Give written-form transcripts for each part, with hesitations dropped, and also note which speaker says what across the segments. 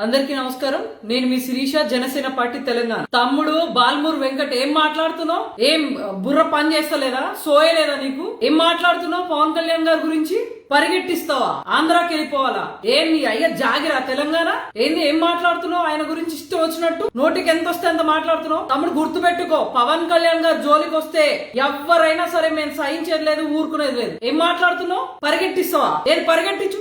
Speaker 1: అందరికీ నమస్కారం. నేను మీ శిరీష, జనసేన పార్టీ తెలంగాణ. తమ్ముడు బాల్మూర్ వెంకట్, ఏం మాట్లాడుతున్నావు? ఏం బుర్ర పని చేస్తలేదా? సోయలేదా నీకు? ఏం మాట్లాడుతున్నావు పవన్ కళ్యాణ్ గారి గురించి? పరిగెట్టిస్తావా? ఆంధ్రాకి వెళ్ళిపోవాలా? ఏం నీ అయ్య జాగిరా తెలంగాణ? ఏంది ఏం మాట్లాడుతున్నావు? ఆయన గురించి ఇష్టం వచ్చినట్టు నోటికి ఎంత వస్తే అంత మాట్లాడుతున్నావు. తమ్ముడు గుర్తు పెట్టుకో, పవన్ కళ్యాణ్ గారు జోలికి వస్తే ఎవరైనా సరే మేము సహించేది లేదు, ఊరుకునేది లేదు. ఏం మాట్లాడుతున్నావు? పరిగెట్టిస్తావా? ఏది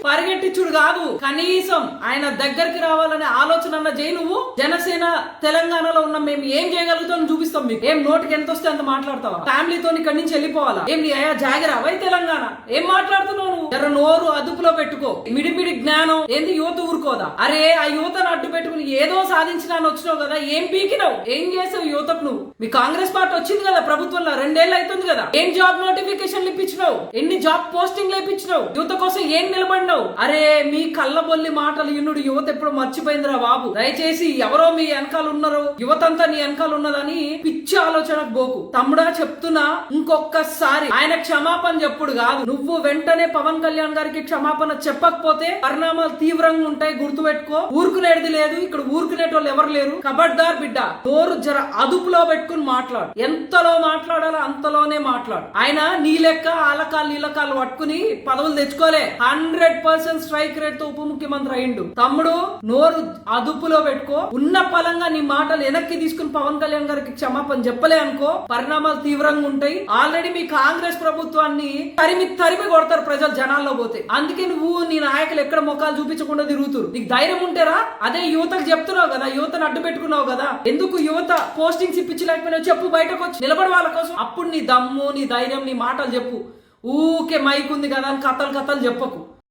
Speaker 1: పరిగెట్టించుడు కాదు, కనీసం ఆయన దగ్గరికి రావాలనే ఆలోచన అన్న చేయి. నువ్వు జనసేన తెలంగాణలో ఉన్న మేము ఏం చేయగలుగుతాం చూపిస్తాం మీకు. ఏం నోటికి ఎంత వస్తే అంత మాట్లాడతావా? ఫ్యామిలీతో ఇక్కడి నుంచి వెళ్ళిపోవాలా? ఏం నీ అయ్యా జాగిరా వై తెలంగాణ? ఏం మాట్లాడుతున్నావు నువ్వు? నోరు అదుపులో పెట్టుకో. మిడిమిడి జ్ఞానం ఏంది? యువత ఊరుకోదా? అరే ఆ యువతను అడ్డు పెట్టుకుని ఏదో సాధించినా వచ్చినావు కదా, ఏం పీకినావు? ఏం చేసావు యువతకు నువ్వు? మీ కాంగ్రెస్ పార్టీ వచ్చింది కదా ప్రభుత్వంలో, 2 ఏళ్ళు అవుతుంది కదా. ఏం జాబ్ నోటిఫికేషన్లు ఇప్పించినావు? ఎన్ని జాబ్ పోస్టింగ్లు ఇప్పించినావు? యువత కోసం ఏం నిలబడినావు? అరే మీ కళ్ళబొల్లి మాటలు ఇన్నుడు యువత ఎప్పుడు మర్చిపోయిందిరా బాబు. దయచేసి ఎవరో మీ వెనకాల ఉన్నారు, యువతంతా నీ వెనకాల ఉన్నదని పిచ్చి ఆలోచనకు పోకు. తమ్ముడా చెప్తున్నా, ఇంకొకసారి ఆయన క్షమాపణ చెప్పుడు కాదు, నువ్వు వెంటనే పవన్ కళ్యాణ్ గారికి క్షమాపణ చెప్పకపోతే పరిణామాలు తీవ్రంగా ఉంటాయి. గుర్తుపెట్టుకో. ఊరుకునేది లేదు ఇక్కడ, ఊరుకునేటోళ్ళు ఎవరు లేరు. కబడ్దార్ బిడ్డ, నోరు జర అదుపులో పెట్టుకుని మాట్లాడు. ఎంతలో మాట్లాడాలో అంతలోనే మాట్లాడు. ఆయన నీ లెక్క ఆలకాలు నీలకాలు పట్టుకుని పదవులు తెచ్చుకోలే. 100% స్ట్రైక్ రేట్ తో ఉప ముఖ్యమంత్రి అయిండు. తమ్ముడు నోరు అదుపులో పెట్టుకో. ఉన్న పలంగా నీ మాటలు వెనక్కి తీసుకుని పవన్ కళ్యాణ్ గారికి క్షమాపణ చెప్పలే అనుకో, పరిణామాలు తీవ్రంగా ఉంటాయి. ఆల్రెడీ మీ కాంగ్రెస్ ప్రభుత్వాన్ని తరిమి కొడతారు ప్రజలు జనాల్లో పోతే. అందుకే నువ్వు నీ నాయకులు ఎక్కడ ముఖాలు చూపించకుండా తిరుగుతురు. నీకు ధైర్యం ఉంటేరా అదే యువతకు చెప్తున్నావు కదా, యువతను అడ్డు పెట్టుకున్నావు కదా. ఎందుకు యువత పోస్టింగ్స్ ఇప్పించలేకపోయినా చెప్పు, బయటకు వచ్చి నిలబడి వాళ్ళ కోసం. అప్పుడు నీ దమ్ము, నీ ధైర్యం, నీ మాటలు చెప్పు. ఊకే మైక్ ఉంది కదా అని కథలు చెప్పకు.